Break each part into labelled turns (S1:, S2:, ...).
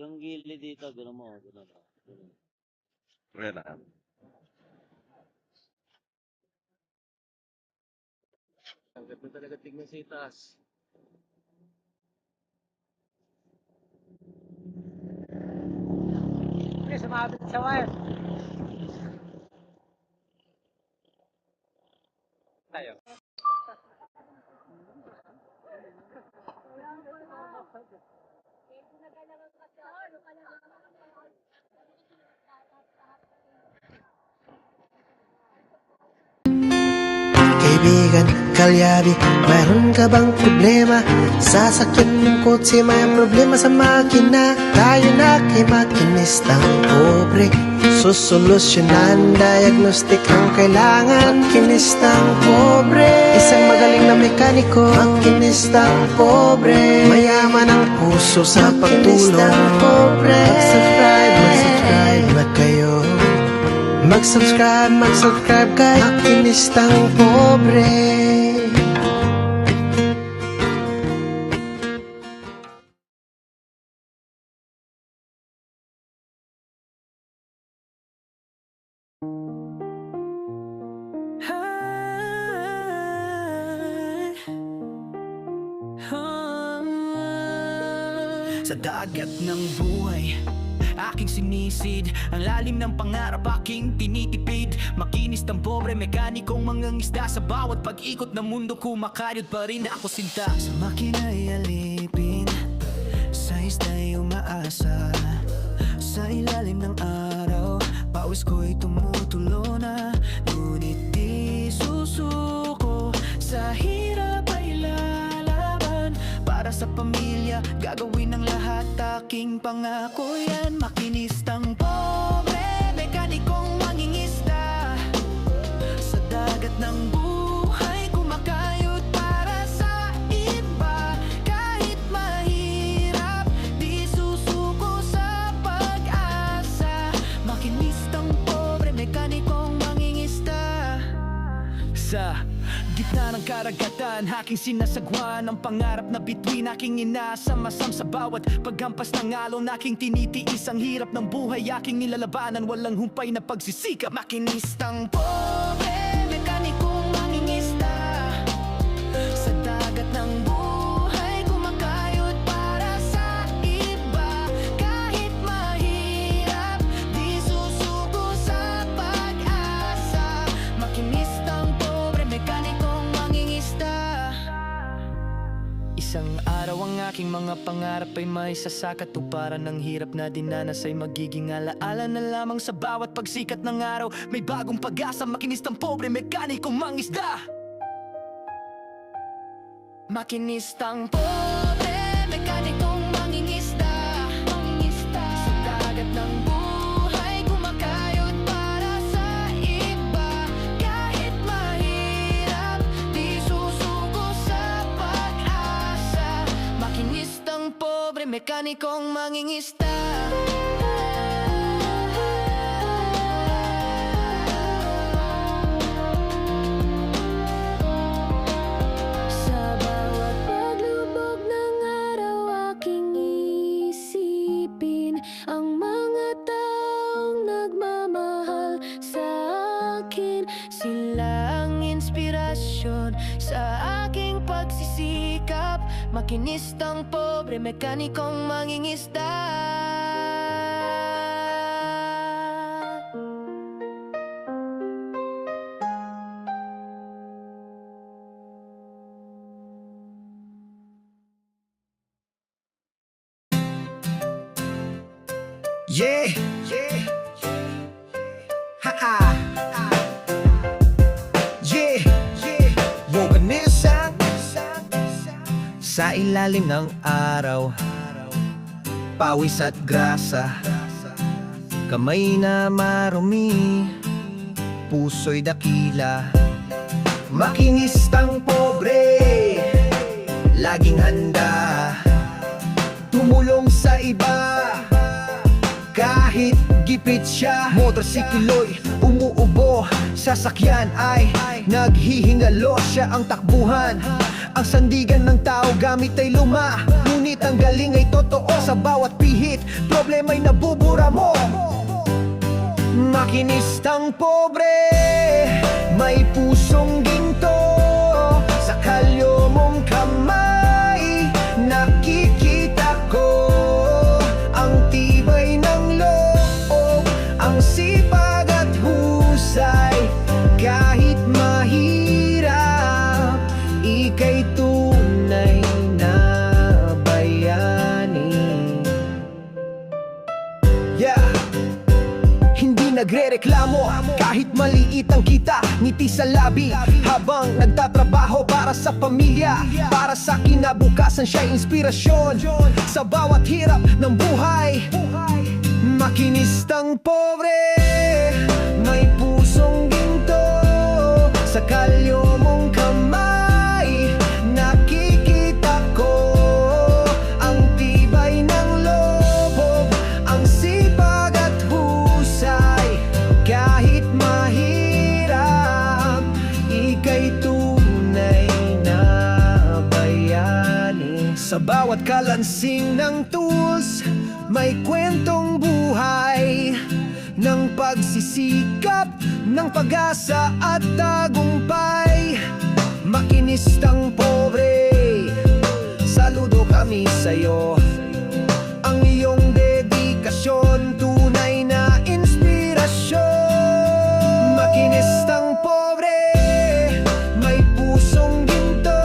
S1: Yung gilid dito, gano'n mo. Gano'n.
S2: Wala.
S1: Ang ganda talaga tignan sa itaas.
S3: Hindi, sumabit sa wire. Tayo.
S4: Kaibigan, kalyabi, mayroon ka bang problema? Sasakyan ng kotse, may problema sa makina. Tayo na kay makinistang pobre, susolusyonan, diagnostic ang kailangan. Makinistang pobre, isang magaling na mekaniko. Makinistang pobre, mayaman ang puso sa pagtulong. Mag-subscribe na kayo. Mag-subscribe kay Makinistang Pobre.
S5: Sa dagat ng buhay, aking sinisid ang lalim ng pangarap, aking tinitipid. Makinis ng pobre, mekanikong mangangisda. Sa bawat pag-ikot ng mundo, kumakaryot pa rin ako sinta. Sa makina'y alipin, sa isda'y umaasa. Sa ilalim ng araw, pawis ko'y tumutulo na. Ngunit di susuko, sa hirap ay lalaban. Para sa pamilya, gagawin ang lahat, aking pangako yan. Makinistang pobre, mekanikong mangingisda. Sa dagat ng buhay, kumakayod para sa iba. Kahit mahirap, di susuko sa pag-asa. Makinistang pobre, mekanikong mangingisda. Sa gitna ng karagatan, aking sinasagwan ang pangarap na bituin, aking inaasam-asam sa bawat paghampas ng alon. Aking tinitiis ang hirap ng buhay, aking nilalabanan, walang humpay na pagsisikap. Makinistang pobre, mekanikong mangingisda. Sa dagat ng buhay, kumakayod para sa iba. Kahit mahirap, di susuko sa pag-asa. Makinistang pobre, mekanikong mangingisda. Isang araw ang aking mga pangarap ay may sasakatuparan. Ng hirap na dinanas ay magiging alaala na lamang. Sa bawat pagsikat ng araw, may bagong pag-asa. Makinistang pobre, mekanikong mangisda. Makinistang pobre, mekanikong mangingisda. Sa dagat ng buhay, kumakayod para sa iba. Kahit mahirap, di susuko sa pag-asa. Makinistang pobre, mekanikong mangingisda. Sa bawat paglubog ng araw, aking isipin ang mga taong nagmamahal sa akin. Sila ang inspirasyon sa aking pagsisikap. Makinistang pobre, mekanikong mangingisda. Yeah, yeah, ha-ha, yeah, yeah, woganisan. Sa ilalim ng araw, pawis at grasa. Kamay na marumi, puso'y dakila. Makinistang pobre, laging handa tumulong sa iba. Kahit gipit siya, motorsiklo'y umuubo. Sasakyan ay naghihingalo, siya ang takbuhan. Ang sandigan ng tao gamit ay luma.
S6: Ngunit ang galing ay totoo sa bawat pihit, problema'y nabubura mo. Makinistang pobre, may pusong ginto, sa kalyo mong kamay nakikita ko ang tibay ng loob, ang sipag at husay. Kahit mahirap, ika'y tunay na bayani. Yeah! Hindi nagrereklamo kahit maliit ang kita, ngiti sa labi habang nagtatrabaho para sa pamilya. Para sa kinabukasan siya'y inspirasyon sa bawat hirap ng buhay. Makinistang pobre, may pusong ginto, sa kalyo mong kamay nakikita ko ang tibay ng loob, ang sipag at husay. Kahit mahirap, ika'y tunay na bayani. Sa bawat kalansing ng tools, may kwentong buhay ng pagsisikap, ng pag-asa at tagumpay. Makinistang pobre, saludo kami sa'yo. Ang iyong dedikasyon, tunay na inspirasyon. Makinistang pobre, may pusong ginto,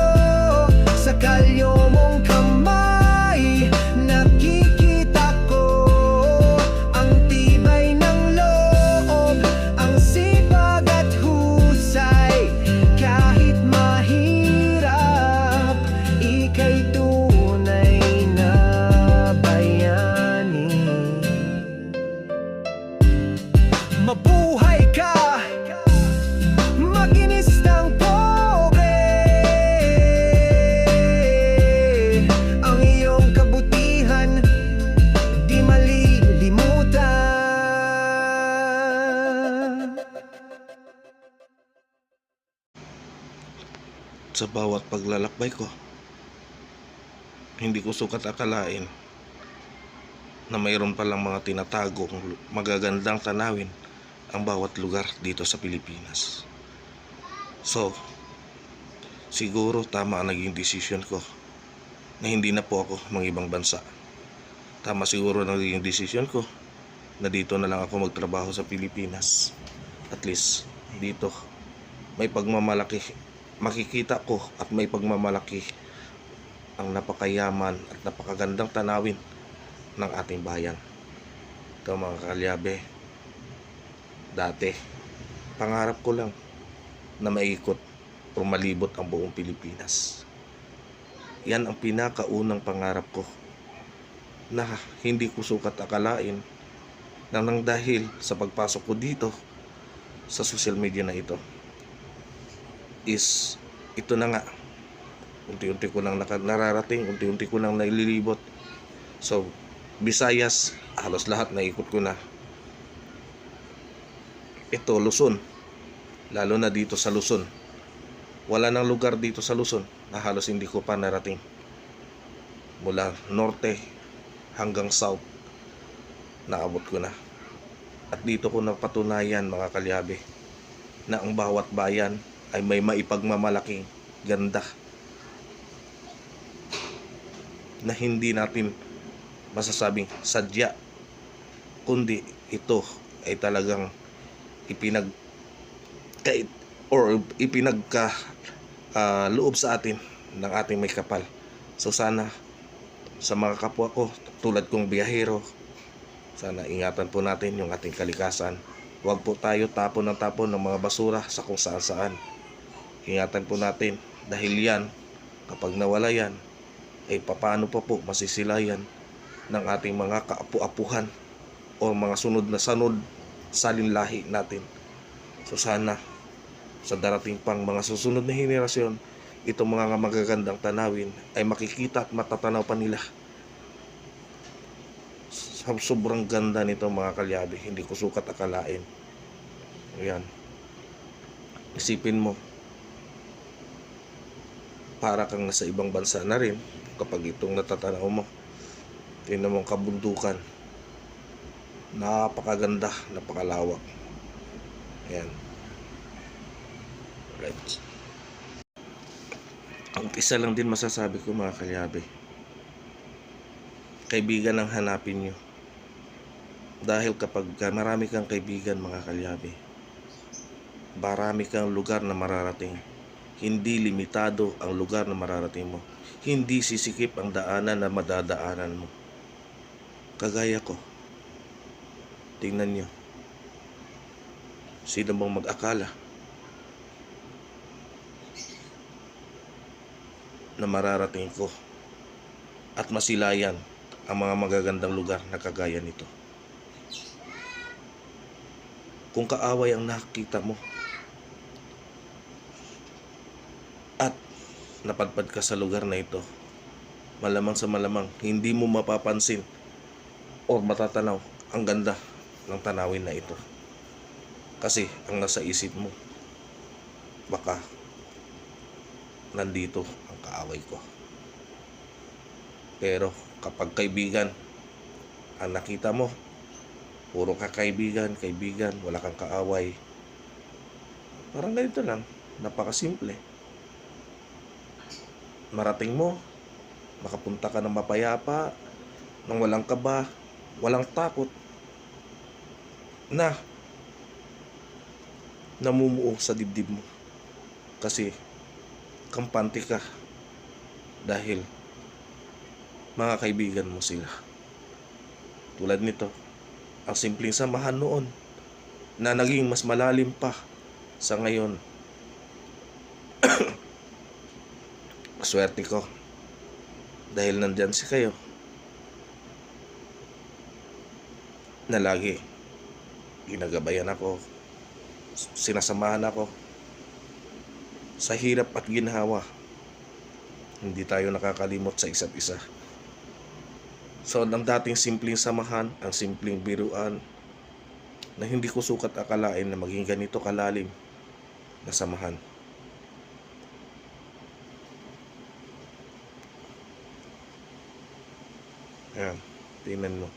S6: sa kalyo mong kamay nakikita ko ang tibay ng loob, ang sipag at husay. Kahit mahirap, ika'y tunay na bayani. Mabuhay ka, makinistang pobre. Ang iyong kabutihan di malilimutan.
S2: Sa bawat paglalakbay ko, hindi ko sukat akalain na mayroon palang mga tinatagong magagandang tanawin ang bawat lugar dito sa Pilipinas. So, siguro tama ang naging desisyon ko na hindi na po ako mangibang bansa. Tama siguro ang naging desisyon ko na dito na lang ako magtrabaho sa Pilipinas. At least dito may pagmamalaki, makikita ko at may pagmamalaki ang napakayaman at napakagandang tanawin ng ating bayan. Ito mga kalyabe, dati pangarap ko lang na maikot o malibot ang buong Pilipinas. Yan ang pinakaunang pangarap ko na hindi ko sukat akalain nang dahil sa pagpasok ko dito sa social media na ito is ito na nga, unti-unti ko nang nararating, unti-unti ko nang naililibot. So Visayas, halos lahat naikot ko na. Ito Luzon, lalo na dito sa Luzon, wala nang lugar dito sa Luzon na halos hindi ko pa narating. Mula norte hanggang south, naabot ko na. At dito ko napatunayan mga kalyabe na ang bawat bayan ay may maipagmamalaking ganda na hindi natin masasabing sadya, kundi ito ay talagang ipinagka loob sa atin ng ating may kapal. So sana sa mga kapwa ko tulad kong biyahero, sana ingatan po natin yung ating kalikasan. Huwag po tayo tapon ng mga basura sa kung saan saan. Ingatan po natin dahil yan, kapag nawala yan, ay papaano pa po masisilayan ng ating mga kaapu-apuhan o mga sunod na salinlahi natin. So sana sa darating pang mga susunod na henerasyon, itong mga magagandang tanawin ay makikita at matatanaw pa nila. Sobrang ganda nito mga kalyabe, hindi ko sukat akalain. Ayan, isipin mo, para kang nasa ibang bansa na rin kapag itong natatanaw mo. Tingnan mo ang kabundukan. Napakaganda, napakalawak. Ayan. Right. Ang isa lang din masasabi ko mga kalyabe, kaibigan ang hanapin nyo. Dahil kapag marami kang kaibigan mga kalyabe, marami kang lugar na mararating. Hindi limitado ang lugar na mararating mo. Hindi sisikip ang daanan na madadaanan mo. Kagaya ko, tingnan nyo, sino bang mag-akala na mararating ko at masilayan ang mga magagandang lugar na kagaya nito. Kung kaaway ang nakikita mo at napadpad ka sa lugar na ito, malamang sa malamang hindi mo mapapansin o matatanaw ang ganda ng tanawin na ito. Kasi ang nasa isip mo, baka nandito ang kaaway ko. Pero kapag kaibigan ang nakita mo, puro ka kaibigan, wala kang kaaway, parang ganito lang, napakasimple. Marating mo, makapunta ka ng mapayapa, nang walang kaba, walang takot, na namumuo sa dibdib mo. Kasi kampante ka dahil mga kaibigan mo sila. Tulad nito, ang simpleng samahan noon na naging mas malalim pa sa ngayon. Swerte ko dahil nandyan si kayo na lagi ginagabayan ako, sinasamahan ako sa hirap at ginhawa. Hindi tayo nakakalimot sa isa't isa. So ang dating simpleng samahan, ang simpleng biruan na hindi ko sukat akalain na maging ganito kalalim na samahan. Ayan, tingnan mo.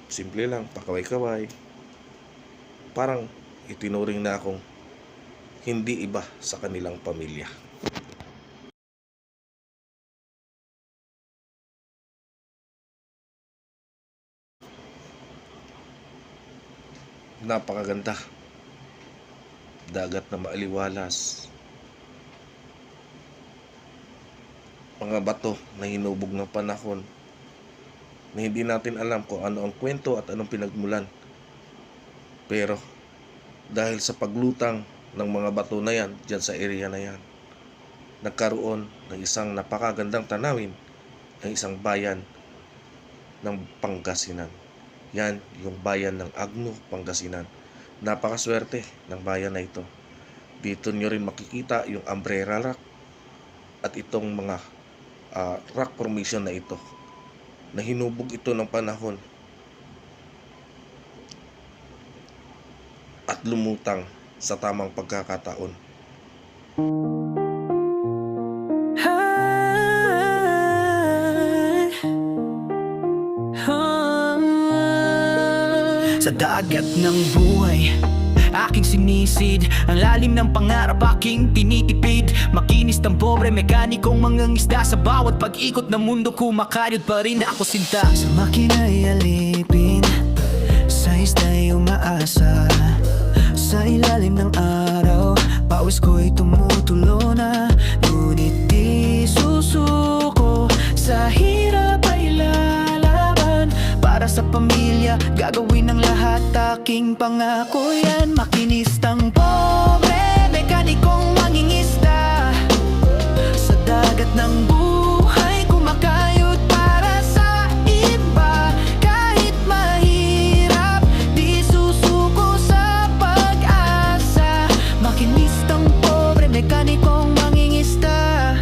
S2: Simple lang, pakaway-kaway. Parang itinuring na akong hindi iba sa kanilang pamilya. Napakaganda. Dagat na maaliwalas. Mga bato na hinubog ng panahon na hindi natin alam kung ano ang kwento at anong pinagmulan. Pero dahil sa paglutang ng mga bato na yan dyan sa area na yan, nagkaroon ng isang napakagandang tanawin ng isang bayan ng Pangasinan. Yan yung bayan ng Agno, Pangasinan. Napakaswerte ng bayan na ito. Dito nyo rin makikita yung Umbrella Rock at itong mga rock formation na ito na hinubog ito ng panahon at lumutang sa tamang pagkakataon.
S5: Sa dagat ng buhay, aking sinisid ang lalim ng pangarap, aking tinitipid. Makinis ng pobre, mekanikong mangangisda. Sa bawat pag-ikot ng mundo, kumakayod pa rin ako sinta.
S6: Sa makina'y alipin, sa isda'y umaasa. Sa ilalim ng araw, pawis ko'y tumutulo na. Ngunit di susuko, sa hirap ay lalaban. Para sa pamilya, gagawin ang lahat, aking pangako yan. Makinistang pobre, mekanikong mangingisda. Sa dagat ng buhay, kumakayod para sa iba. Kahit mahirap, di susuko sa pag-asa. Makinistang pobre, mekanikong mangingisda.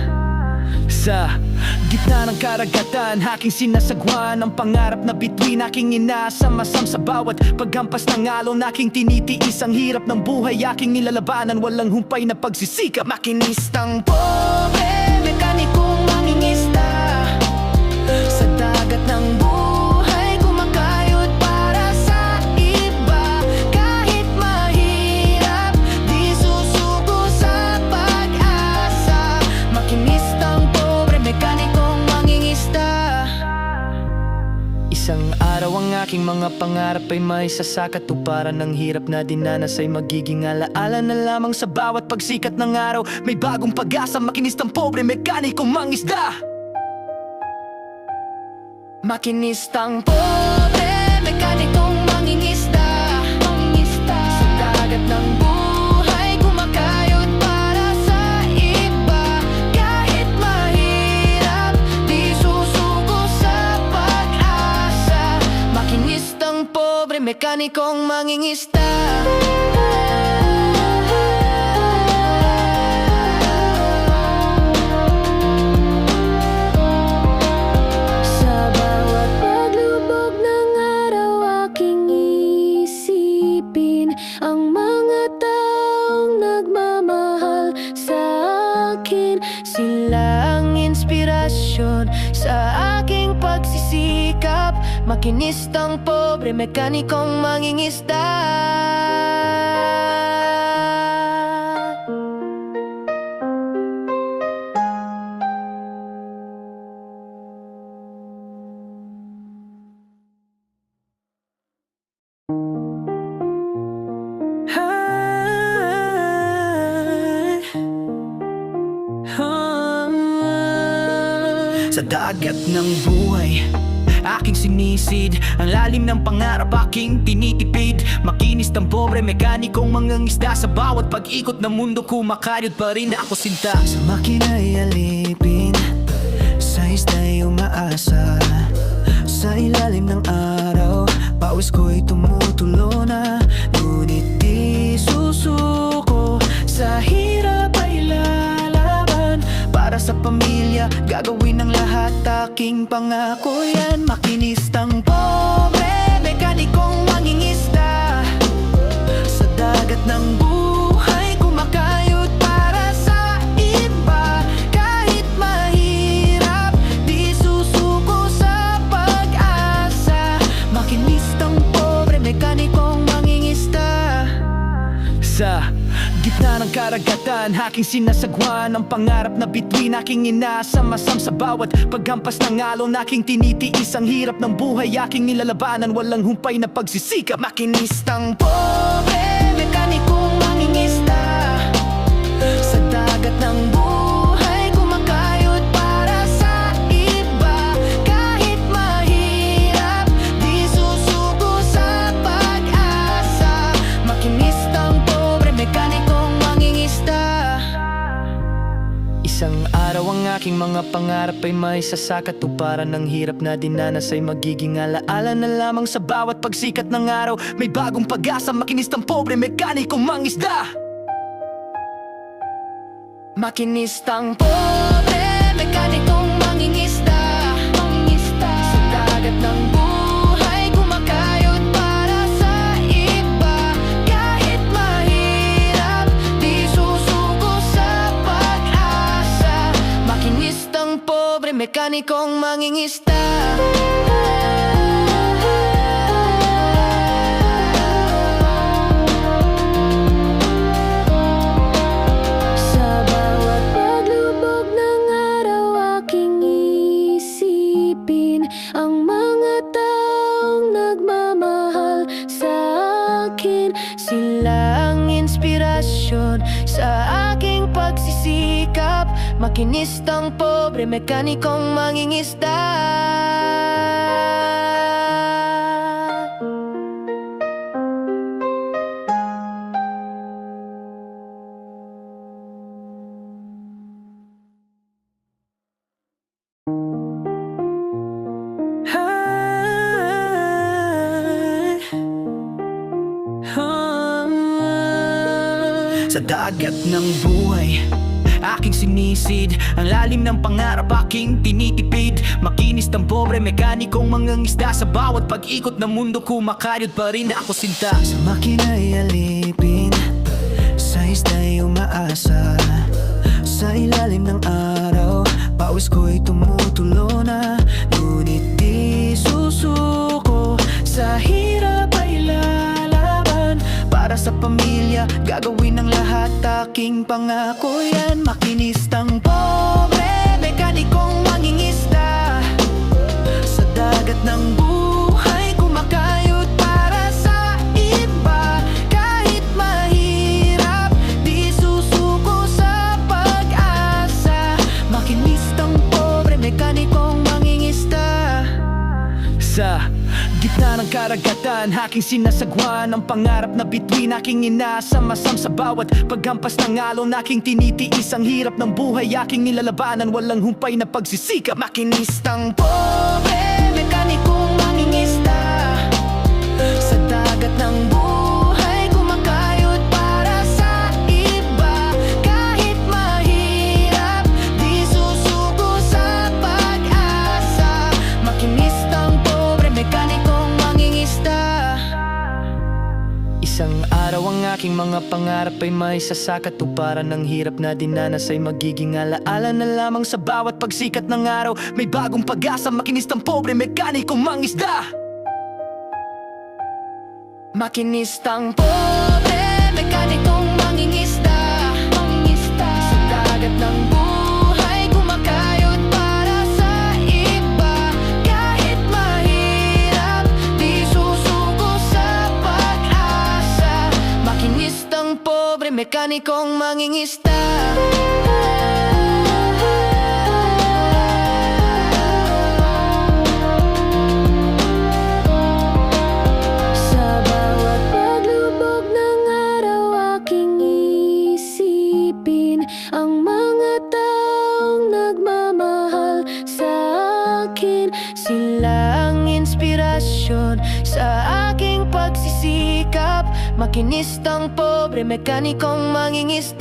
S5: Sa gitna ng karagatan, aking sinasagwan ang pangarap na bituin, aking inaasam-asam sa bawat paghampas ng alon. Aking tinitiis ang hirap ng buhay, aking nilalabanan, walang humpay na pagsisikap.
S6: Makinistang pobre,
S5: Isang araw ang aking mga pangarap ay may sasakatuparan. Ng hirap na dinanas ay magiging alaala na lamang sa bawat pagsikat ng araw. May bagong pag-asa, makinistang pobre, mekaniko, mangisda. Makinistang pobre, mekanikong mangingisda. Sa dagat ng buhay, kumakayod para sa iba. Kahit mahirap, di susuko sa pag-asa. Makinistang pobre, mekanikong mangingisda. Sa bawat paglubog ng araw, aking isipin ang mga taong nagmamahal sa akin. Sila ang inspirasyon sa aking pagsisikap. Makinistang pobre, mekanikong mangingisda. Sa dagat ng buhay, aking sinisid ang lalim ng pangarap, aking tinitipid. Makinis ng pobre, mekanikong mangingisda. Sa bawat pag-ikot ng mundo, kumakaryod pa rin ako sinta. Sa makina'y alipin, sa isda'y umaasa. Sa ilalim ng araw, pawis ko'y tumutulo na. Ngunit di susuko, sa hirap ay lalaban. Para sa pamilya, gagawin ang lahat, aking pangako yan. Makinistang pobre, mekanikong mangingisda. Sa dagat ng buhay, kumakayod para sa iba. Kahit mahirap, di susuko sa pag-asa. Makinistang pobre, mekanikong mangingisda. Sa gitna ng karagatan, aking sinasagwan ang pangarap na bituin, aking inaasam-asam. Sa bawat paghampas ng alon, aking tinitiis ang hirap ng buhay, aking nilalabanan, walang humpay na pagsisikap. Makinistang pobre, mekanikong mangingisda. Sa dagat ng buhay, kumakayod para sa iba. Kahit mahirap, di susuko sa pag-asa. Makinistang pobre, mekanikong mangingisda. Isang araw ang aking mga pangarap ay may sasakatuparan. Ng hirap na dinanas ay magiging alaala na lamang sa bawat pagsikat ng araw. May bagong pag-asa, makinistang pobre, mekanikong mangisda. Makinistang pobre, mekanikong mangingisda. Sa dagat ng buhay, kumakayod para sa iba. Kahit mahirap, di susuko sa pag-asa. Makinistang pobre, mekanikong mangingisda. Sa bawat paglubog ng araw, aking isipin ang mga taong nagmamahal sa akin. Sila ang inspirasyon sa aking pagsisikap. Makinistang pobre, mekanikong mangingisda. Sa dagat ng buhay, aking sinisid ang lalim ng pangarap, aking tinitipid. Makinis ng pobre, mekanikong mangingisda. Sa bawat pag-ikot ng mundo, kumakaryod pa rin ako sinta. Sa makina'y alipin, sa isda'y umaasa. Sa ilalim ng araw, pawis ko'y tumutulo na. Ngunit di susuko, sa hirap ay lalaban. Para sa pamilya, gagawin ang lahat, aking pangako yan. Makinistang pobre, mekanikong mangingisda. Sa dagat ng buhay, mekanikong mangingisda. Sa gitna ng karagatan, aking sinasagwan ang pangarap na bituin aking inaasam-asam sa bawat paghampas ng alon. Aking tinitiis ang hirap ng buhay, aking nilalabanan, walang humpay na pagsisikap. Makinistang pobre, mekanikong mangingisda sa dagat ng buhay, kumakayod para sa iba. Kahit mahirap, di susuko sa pag-asa. Makinistang pobre, mekanikong mangingisda. Isang araw ang aking mga pangarap ay may sasakatuparan. Ng hirap na dinanas ay magiging alaala na lamang sa bawat pagsikat ng araw. May bagong pag-asa, makinistang pobre, mekanikong mangisda. Makinistang pobre, mekanikong mangingisda. Sa dagat ng buhay, kumakayod para sa iba. Kahit mahirap, di susuko sa pag-asa. Makinistang pobre, mekanikong mangingisda. Sa bawat paglubog ng araw, aking isipin ang mga taong nagmamahal sa akin. Sila ang inspirasyon sa aking pagsisikap. Makinistang pobre, mekanikong mangingisda.